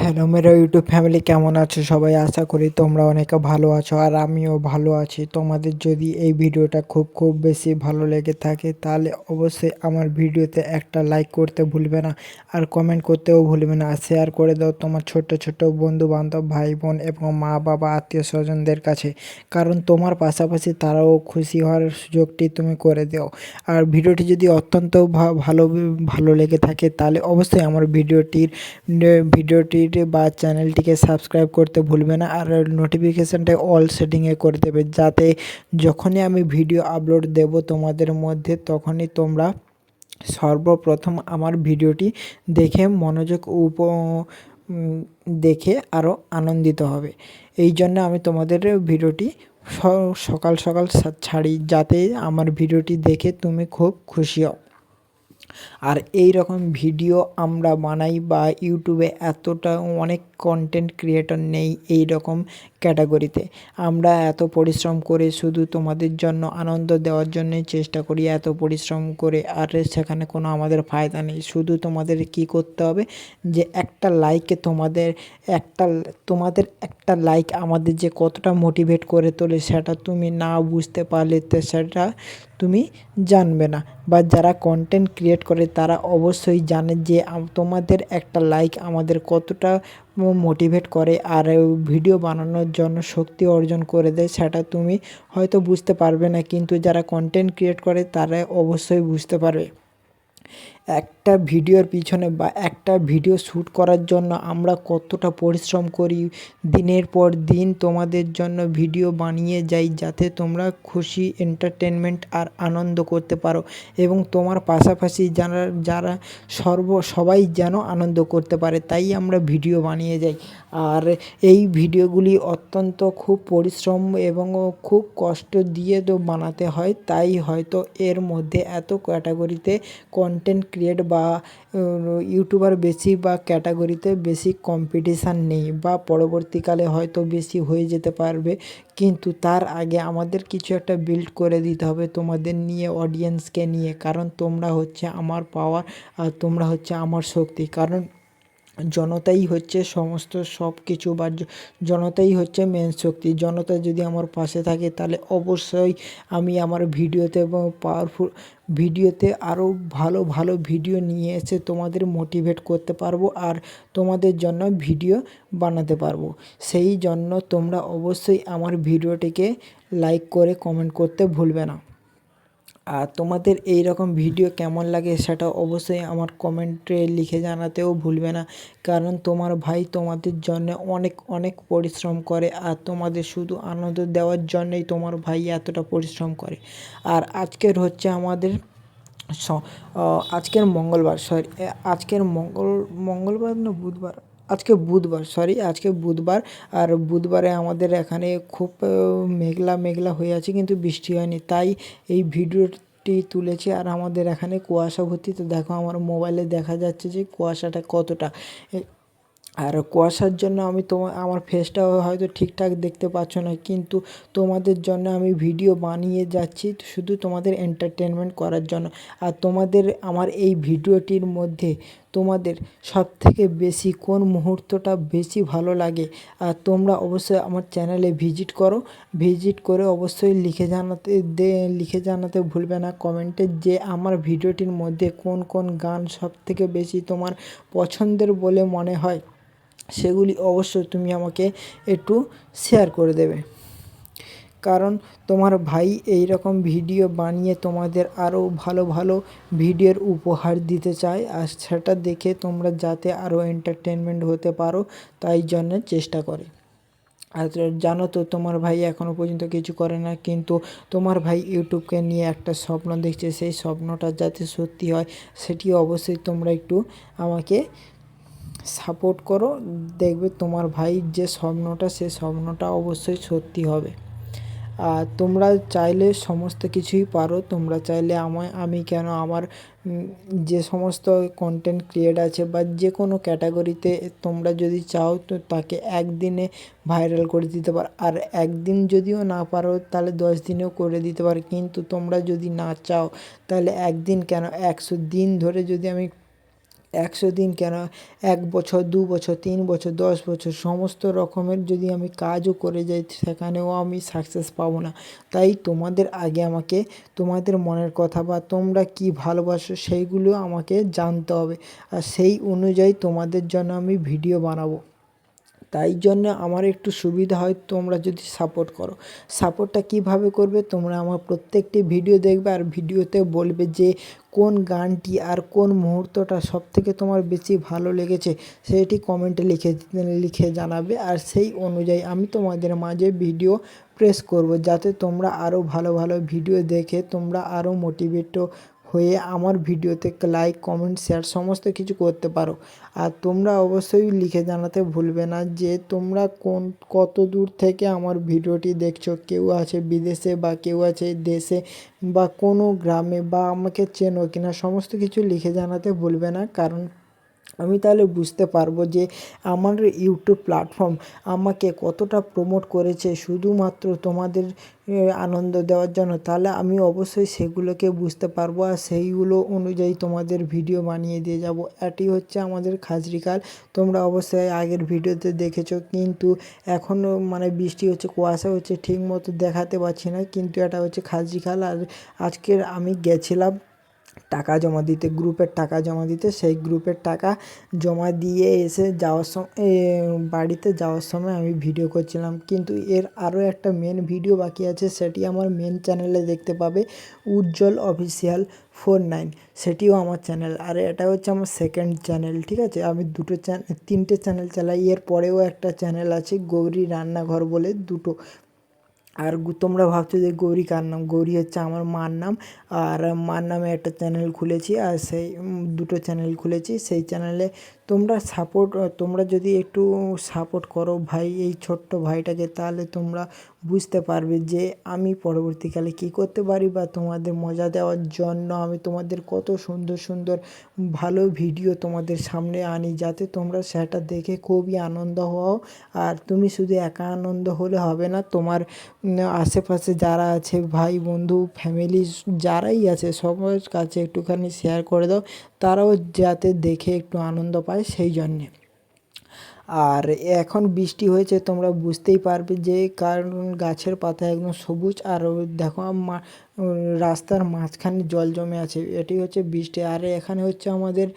হ্যালো মেরা ইউটিউব ফ্যামিলি, কেমন আছো সবাই? আশা করি তোমরা অনেকে ভালো আছো আর আমিও ভালো আছি। তোমাদের যদি এই ভিডিওটা খুব বেশি ভালো লেগে থাকে তাহলে অবশ্যই আমার ভিডিওতে একটা লাইক করতে ভুলবে না, আর কমেন্ট করতেও ভুলবে না, আর শেয়ার করে দাও তোমার ছোট বন্ধু বান্ধব, ভাই বোন এবং মা বাবা আত্মীয় স্বজনদের কাছে, কারণ তোমার পাশাপাশি তারাও খুশি হওয়ার সুযোগটি তুমি করে দাও। আর ভিডিওটি যদি অত্যন্ত ভালো লেগে থাকে তাহলে অবশ্যই আমার ভিডিওটির বা চ্যানেলটিকে সাবস্ক্রাইব করতে ভুলবে না, আর নোটিফিকেশানটা অল সেটিংয়ে করে দেবে, যাতে যখনই আমি ভিডিও আপলোড দেব তোমাদের মধ্যে তখনই তোমরা সর্বপ্রথম আমার ভিডিওটি দেখে দেখে আরও আনন্দিত হবে। এই জন্য আমি তোমাদের ভিডিওটি সকাল ছাড়ি, যাতে আমার ভিডিওটি দেখে তুমি খুব খুশি হও। আর এই রকম ভিডিও আমরা বানাই বা ইউটিউবে এতটা অনেক কন্টেন্ট ক্রিয়েটর নেই এই রকম ক্যাটাগরিতে। আমরা এত পরিশ্রম করে শুধু তোমাদের জন্য আনন্দ দেওয়ার জন্যই চেষ্টা করি, এত পরিশ্রম করে, আর সেখানে কোনো আমাদের ফায়দা নেই। শুধু তোমাদের কি করতে হবে যে একটা লাইকে তোমাদের একটা লাইক আমাদের যে কতটা মোটিভেট করে তোলে সেটা তুমি না বুঝতে পারলে তো সেটা তুমি জানবে না। বা যারা কন্টেন্ট ক্রিয়েট করে তারা অবশ্যই জানে যে তোমাদের একটা লাইক আমাদের কতটা মোটিভেট করে আর ভিডিও বানানোর জন্য শক্তি অর্জন করে দেয়, সেটা তুমি হয়তো বুঝতে পারবে না, কিন্তু যারা কন্টেন্ট ক্রিয়েট করে তারা অবশ্যই বুঝতে পারবে। একটা ভিডিওর পিছনে বা একটা ভিডিও শ্যুট করার জন্য আমরা কতটা পরিশ্রম করি, দিনের পর দিন তোমাদের জন্য ভিডিও বানিয়ে যাই, যাতে তোমরা খুশি, এন্টারটেনমেন্ট আর আনন্দ করতে পারো এবং তোমার পাশাপাশি যারা সবাই যেন আনন্দ করতে পারে, তাই আমরা ভিডিও বানিয়ে যাই। আর এই ভিডিওগুলি অত্যন্ত খুব পরিশ্রম এবং খুব কষ্ট দিয়ে তো বানাতে হয়, তাই হয়তো এর মধ্যে এত ক্যাটাগরিতে কন্টেন্ট ক্রিয়েট বা ইউটিউবার বেশি বা ক্যাটাগরিতে বেশি কম্পিটিশান নেই, বা পরবর্তীকালে হয়তো বেশি হয়ে যেতে পারবে, কিন্তু তার আগে আমাদের কিছু একটা বিল্ড করে দিতে হবে তোমাদের নিয়ে, অডিয়েন্সকে নিয়ে, কারণ তোমরা হচ্ছে আমার পাওয়ার আর তোমরা হচ্ছে আমার শক্তি। কারণ জনতাই হচ্ছে সমস্ত সব কিছু, বা জনতাই হচ্ছে মেন শক্তি। জনতা যদি আমার পাশে থাকে তাহলে অবশ্যই আমি আমার ভিডিওতে এবং ভিডিওতে আরও ভালো ভিডিও নিয়ে এসে তোমাদের মোটিভেট করতে পারবো আর তোমাদের জন্য ভিডিও বানাতে পারবো। সেই জন্য তোমরা অবশ্যই আমার ভিডিওটিকে লাইক করে কমেন্ট করতে ভুলবে না। আর তোমাদের এই রকম ভিডিও কেমন লাগে সেটা অবশ্যই আমার কমেন্টে লিখে জানাতেও ভুলবে না, কারণ তোমার ভাই তোমাদের জন্য অনেক পরিশ্রম করে, আর তোমাদের শুধু আনন্দ দেওয়ার জন্যই তোমার ভাই এতটা পরিশ্রম করে। আর আজকের হচ্ছে আমাদের আজকের মঙ্গলবার, মঙ্গলবার না বুধবার, আজকে বুধবার। আর বুধবারে আমাদের এখানে খুব মেঘলা হয়ে আছে, কিন্তু বৃষ্টি হয়নি, তাই এই ভিডিওটি তুলেছি। আর আমাদের এখানে কুয়াশা ভর্তি, তো দেখো আমার মোবাইলে দেখা যাচ্ছে যে কুয়াশাটা কতটা। আর কুয়াশার জন্য আমার ফেসটাও হয়তো ঠিকঠাক দেখতে পাচ্ছ না, কিন্তু তোমাদের জন্য আমি ভিডিও বানিয়ে যাচ্ছি শুধু তোমাদের এন্টারটেনমেন্ট করার জন্য। আর তোমাদের আমার এই ভিডিওটির মধ্যে তোমাদের সবথেকে বেশি কোন মুহূর্তটা বেশি ভালো লাগে, আর তোমরা অবশ্যই আমার চ্যানেলে ভিজিট করে অবশ্যই লিখে জানাতে ভুলবে না কমেন্টে যে আমার ভিডিওটির মধ্যে কোন গান সবথেকে বেশি তোমার পছন্দের বলে মনে হয়, সেগুলি অবশ্যই তুমি আমাকে একটু শেয়ার করে দেবে। কারণ তোমার ভাই এই রকম ভিডিও বানিয়ে তোমাদের আরও ভালো ভালো ভিডিওর উপহার দিতে চায়, আর সেটা দেখে তোমরা যাতে আরও এন্টারটেনমেন্ট হতে পারো তাই জন্য চেষ্টা করে। আর জানো তো তোমার ভাই এখনও পর্যন্ত কিছু করে না, কিন্তু তোমার ভাই ইউটিউবকে নিয়ে একটা স্বপ্ন দেখছে, সেই স্বপ্নটা যাতে সত্যি হয় সেটি অবশ্যই তোমরা একটু আমাকে সাপোর্ট করো। দেখবে তোমার ভাইয়ের যে স্বপ্নটা সে স্বপ্নটা অবশ্যই সত্যি হবে। আর তোমরা চাইলে সমস্ত কিছুই পারো, তোমরা চাইলে আমি কেন আমার যে সমস্ত কন্টেন্ট ক্রিয়েট আছে বা যে কোনো ক্যাটাগরিতে তোমরা যদি চাও তো তাকে একদিনে ভাইরাল করে দিতে পারো, আর একদিন যদিও না পারো তাহলে 10 দিনেও করে দিতে পারো। কিন্তু তোমরা যদি না চাও তাহলে একদিন কেন 100 দিন ধরে যদি আমি 100 দিন কেন 1 বছর 2 বছর 3 বছর 10 বছর সমস্ত রকমের যদি আমি কাজও করে যাই সেখানেও আমি সাকসেস পাবো না। তাই তোমাদের আগে আমাকে তোমাদের মনের কথা বা তোমরা কি ভালোবাসো সেইগুলো আমাকে জানতে হবে, আর সেই অনুযায়ী তোমাদের জন্য আমি ভিডিও বানাবো। তাই জন্য আমার একটু সুবিধা হয় তোমরা যদি সাপোর্ট করো। সাপোর্টটা কিভাবে করবে, তোমরা আমার প্রত্যেকটি ভিডিও দেখবে আর ভিডিওতে বলবে যে কোন গানটি আর কোন মুহূর্তটা সবথেকে তোমার বেশি ভালো লেগেছে সেটি কমেন্টে লিখে জানাবে, আর সেই অনুযায়ী আমি তোমাদের মাঝে ভিডিও প্রেস করব যাতে তোমরা আরও ভালো ভালো ভিডিও দেখে তোমরা আরও মোটিভেট হয়ে আমার ভিডিওতে লাইক কমেন্ট শেয়ার সমস্ত কিছু করতে পারো। আর তোমরা অবশ্যই লিখে জানাতে ভুলবে না যে তোমরা কত দূর থেকে আমার ভিডিওটি দেখছো, কেউ আছে বিদেশে বা কেউ আছে দেশে বা কোনো গ্রামে বা আমাকে চেনো কিনা সমস্ত কিছু লিখে জানাতে ভুলবে না, কারণ আমি তাহলে বুঝতে পারবো যে আমার ইউটিউব প্ল্যাটফর্ম আমাকে কতটা প্রমোট করেছে শুধুমাত্র তোমাদের আনন্দ দেওয়ার জন্য। তাহলে আমি অবশ্যই সেগুলোকে বুঝতে পারবো আর সেইগুলো অনুযায়ী তোমাদের ভিডিও বানিয়ে দিয়ে যাব। এটি হচ্ছে আমাদের খাজরিকাল, তোমরা অবশ্যই আগের ভিডিওতে দেখেছো, কিন্তু এখনও মানে বৃষ্টি হচ্ছে, কুয়াশা হচ্ছে, ঠিক মতো দেখাতে পারছি না, কিন্তু এটা হচ্ছে খাজরিকাল। আর আজকের আমি গেছিলাম টাকা জমা দিতে, গ্রুপের টাকা জমা দিতে, সেই গ্রুপের টাকা জমা দিয়ে এসে বাড়িতে যাওয়ার সময় আমি ভিডিও করছিলাম। কিন্তু এর আরও একটা মেন ভিডিও বাকি আছে, সেটি আমার মেন চ্যানেলে দেখতে পাবে, উজ্জ্বল অফিসিয়াল 49, সেটিও আমার চ্যানেল। আর এটা হচ্ছে আমার সেকেন্ড চ্যানেল, ঠিক আছে। আমি 3টে চ্যানেল চালাই, এর পরেও একটা চ্যানেল আছে গৌরী রান্নাঘর বলে, দুটো। আর তোমরা ভাবছো যে গৌরী কার নাম, গৌরী হচ্ছে আমার মার নাম। আর মার নামে একটা চ্যানেল খুলেছি, আর সেই দুটো চ্যানেল খুলেছি। সেই চ্যানেলে তোমরা যদি একটু সাপোর্ট করো ভাই এই ছোট্ট ভাইটাকে, তাহলে তোমরা বুঝতে পারবে যে আমি পরবর্তীকালে কী করতে পারি, বা তোমাদের মজা দেওয়ার জন্য আমি তোমাদের কত সুন্দর সুন্দর ভালো ভিডিও তোমাদের সামনে আনি, যাতে তোমরা সেটা দেখে খুবই আনন্দ হও। আর তুমি শুধু একা আনন্দ হলে হবে না, তোমার আশেপাশে যারা আছে ভাই বন্ধু ফ্যামিলি যারাই আছে সবার কাছে একটুখানি শেয়ার করে দাও, তারাও যাতে দেখে একটু আনন্দ পায় সেই জন্যে। আর এখন বৃষ্টি হয়েছে তোমরা বুঝতেই পারবে যে কারণ গাছের পাতা একদম সবুজ, আর দেখো রাস্তার মাঝখানে জল জমে আছে, এটি হচ্ছে বৃষ্টি। আর এখানে হচ্ছে আমাদের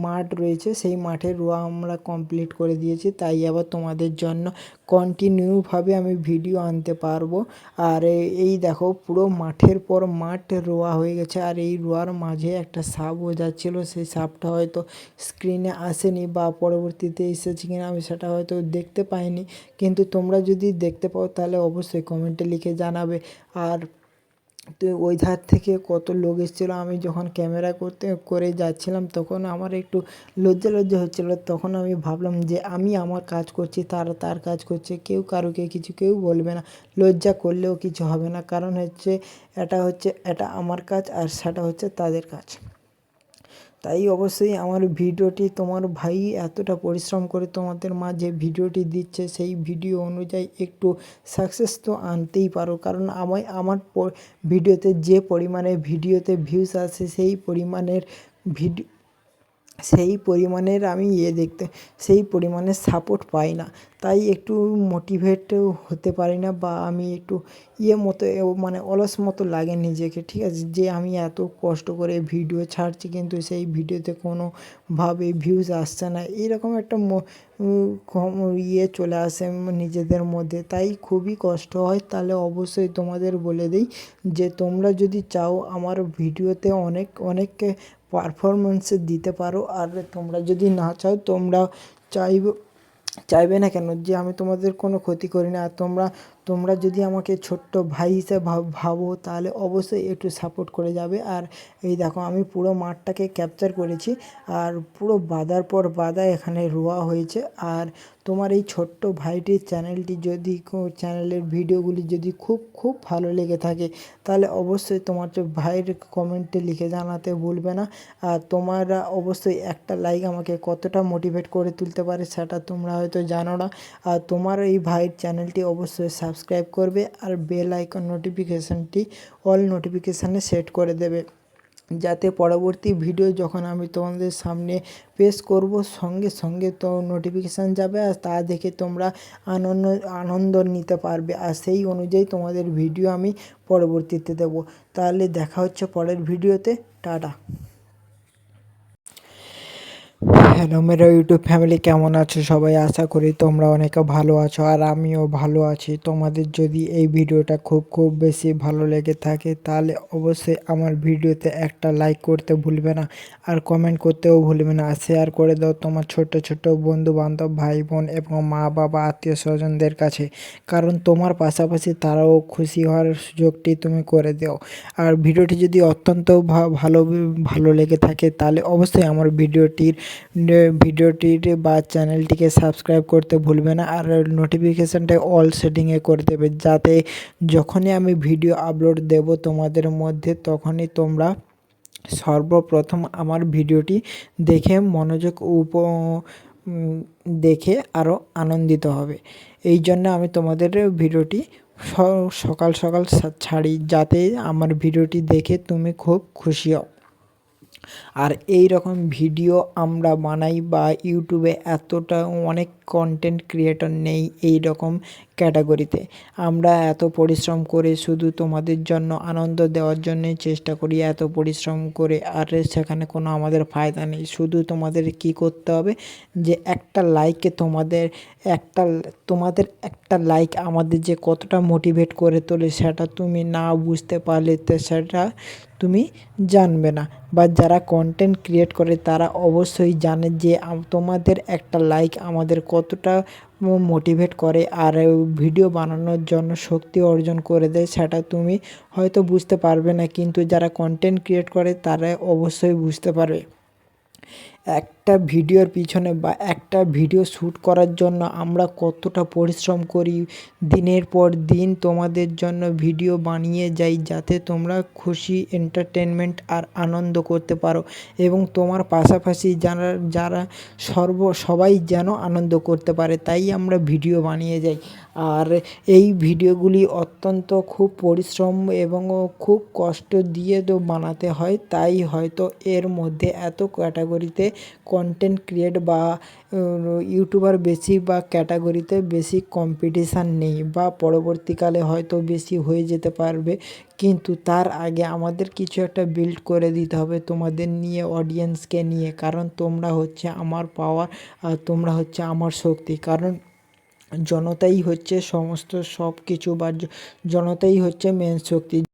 মাঠ রয়েছে, সেই মাঠের রোয়া আমরা কমপ্লিট করে দিয়েছি, তাই আবার তোমাদের জন্য কন্টিনিউভাবে আমি ভিডিও আনতে পারবো। আর এই দেখো পুরো মাঠের পর মাঠ রোয়া হয়ে গেছে, আর এই রোয়ার মাঝে একটা সাপও যাচ্ছিলো, সেই সাপটা হয়তো স্ক্রিনে আসেনি বা পরবর্তীতে এসেছে কিনা আমি সেটা হয়তো দেখতে পাইনি, কিন্তু তোমরা যদি দেখতে পাও তাহলে অবশ্যই কমেন্টে লিখে জানাবে। আর তো ওই ধার থেকে কত লোক এসেছিলো, আমি যখন ক্যামেরা করে যাচ্ছিলাম তখন আমার একটু লজ্জা হচ্ছিলো। তখন আমি ভাবলাম যে আমি আমার কাজ করছি, তারা তার কাজ করছে, কেউ কারোকে কেউ বলবে না, লজ্জা করলেও কিছু হবে না, কারণ হচ্ছে এটা আমার কাজ আর সেটা হচ্ছে তাদের কাজ। তাই অবশ্যই আমার ভিডিওটি তোমার ভাই এতটা পরিশ্রম করে তোমাদের মাঝে ভিডিওটি দিচ্ছে, সেই ভিডিও অনুযায়ী একটু সাকসেস তো আনতেই পারো, কারণ আমার ভিডিওতে যে পরিমাণে ভিডিওতে ভিউজ আসে সেই পরিমাণের সেই পরিমাণের আমি সেই পরিমাণের সাপোর্ট পাই না, তাই একটু মোটিভেট হতে পারি না, বা আমি একটু মানে অলস মতো লাগে নিজেকে, ঠিক আছে, যে আমি এত কষ্ট করে ভিডিও ছাড়ছি কিন্তু সেই ভিডিওতে কোনোভাবে ভিউজ আসছে না, এরকম একটা চলে আসে নিজেদের মধ্যে, তাই খুবই কষ্ট হয়। তাহলে অবশ্যই তোমাদের বলে দিই যে তোমরা যদি চাও আমার ভিডিওতে অনেক পারফরমেন্স দিতে পারো, আর তোমরা যদি না চাও, চাইবে না কেন যে আমি তোমাদের কোনো ক্ষতি করি না, আর তোমরা যদি আমাকে ছোট্ট ভাই হিসেবে ভাবো, তাহলে অবশ্যই একটু সাপোর্ট করে যাবে। আর এই দেখো আমি পুরো মাঠটাকে ক্যাপচার করেছি, আর পুরো বাঁধার পর বাঁধা এখানে রোয়া হয়েছে। আর তোমার এই ছোট্ট ভাইটির চ্যানেলের ভিডিওগুলি যদি খুব ভালো লেগে থাকে, তাহলে অবশ্যই তোমার ভাইয়ের কমেন্টে লিখে জানাতে ভুলবে না। আর তোমরা অবশ্যই একটা লাইক আমাকে কতটা মোটিভেট করে তুলতে পারে সেটা তোমরা হয়তো জানো না। আর তোমার এই ভাইয়ের চ্যানেলটি অবশ্যই সাবস্ক্রাইব করবে, আর বেল আইকন নোটিফিকেশানটি অল নোটিফিকেশানে সেট করে দেবে, যাতে পরবর্তী ভিডিও যখন আমি তোমাদের সামনে পেশ করব সঙ্গে সঙ্গে তো নোটিফিকেশান যাবে, আর তা দেখে তোমরা আনন্দ নিতে পারবে, আর সেই অনুযায়ী তোমাদের ভিডিও আমি পরবর্তীতে দেব। তাহলে দেখা হচ্ছে পরের ভিডিওতে। টাটা। হ্যালো মেরা ইউটিউব ফ্যামিলি, কেমন আছো সবাই? আশা করি তোমরা অনেকে ভালো আছো, আর আমিও ভালো আছি। তোমাদের যদি এই ভিডিওটা খুব বেশি ভালো লেগে থাকে, তাহলে অবশ্যই আমার ভিডিওতে একটা লাইক করতে ভুলবে না, আর কমেন্ট করতেও ভুলবে না, আর শেয়ার করে দাও তোমার ছোট বন্ধু বান্ধব, ভাই বোন এবং মা বাবা, আত্মীয় স্বজনদের কাছে, কারণ তোমার পাশাপাশি তারাও খুশি হওয়ার সুযোগটি তুমি করে দাও। আর ভিডিওটি যদি অত্যন্ত ভালো লেগে থাকে, তাহলে অবশ্যই আমার ভিডিওটির বা চ্যানেলটিকে সাবস্ক্রাইব করতে ভুলবে না, আর নোটিফিকেশানটা অল সেটিংয়ে করে দেবে, যাতে যখনই আমি ভিডিও আপলোড দেব তোমাদের মধ্যে, তখনই তোমরা সর্বপ্রথম আমার ভিডিওটি দেখে দেখে আরও আনন্দিত হবে। এই জন্য আমি তোমাদের ভিডিওটি সকাল ছাড়ি, যাতে আমার ভিডিওটি দেখে তুমি খুব খুশি হও। আর এই রকম ভিডিও আমরা বানাই, বা ইউটিউবে অনেক কন্টেন্ট ক্রিয়েটর নেই এই রকম ক্যাটাগরিতে। আমরা এত পরিশ্রম করে শুধু তোমাদের জন্য আনন্দ দেওয়ার জন্যই চেষ্টা করি, এত পরিশ্রম করে, আর সেখানে কোনো আমাদের ফায়দা নেই। শুধু তোমাদের কি করতে হবে, যে একটা লাইকে তোমাদের একটা লাইক আমাদের যে কতটা মোটিভেট করে তোলে, সেটা তুমি না বুঝতে পারলে তো সেটা তুমি জানবে না। বা যারা কন্টেন্ট ক্রিয়েট করে তারা অবশ্যই জানে যে তোমাদের একটা লাইক আমাদের কতটা মোটিভেট করে, আর ভিডিও বানানোর জন্য শক্তি অর্জন করে দেয়, সেটা তুমি হয়তো বুঝতে পারবে না, কিন্তু যারা কন্টেন্ট ক্রিয়েট করে তারা অবশ্যই বুঝতে পারবে। একটা ভিডিওর পিছনে বা একটা ভিডিও শ্যুট করার জন্য আমরা কতটা পরিশ্রম করি, দিনের পর দিন তোমাদের জন্য ভিডিও বানিয়ে যাই, যাতে তোমরা খুশি, এন্টারটেনমেন্ট আর আনন্দ করতে পারো, এবং তোমার পাশাপাশি যারা সবাই যেন আনন্দ করতে পারে, তাই আমরা ভিডিও বানিয়ে যাই। আর এই ভিডিওগুলি অত্যন্ত খুব পরিশ্রম এবং খুব কষ্ট দিয়ে তো বানাতে হয়, তাই হয়তো এর মধ্যে এত ক্যাটাগরিতে কন্টেন্ট ক্রিয়েট বা ইউটিউবার বেশি, বা ক্যাটাগরিতে বেশি কম্পিটিশান নেই, বা পরবর্তীকালে হয়তো বেশি হয়ে যেতে পারবে, কিন্তু তার আগে আমাদের কিছু একটা বিল্ড করে দিতে হবে তোমাদের নিয়ে, অডিয়েন্সকে নিয়ে, কারণ তোমরা হচ্ছে আমার পাওয়ার, আর তোমরা হচ্ছে আমার শক্তি, কারণ জনতাই হচ্ছে সব কিছু, বা জনতাই হচ্ছে মেন শক্তি।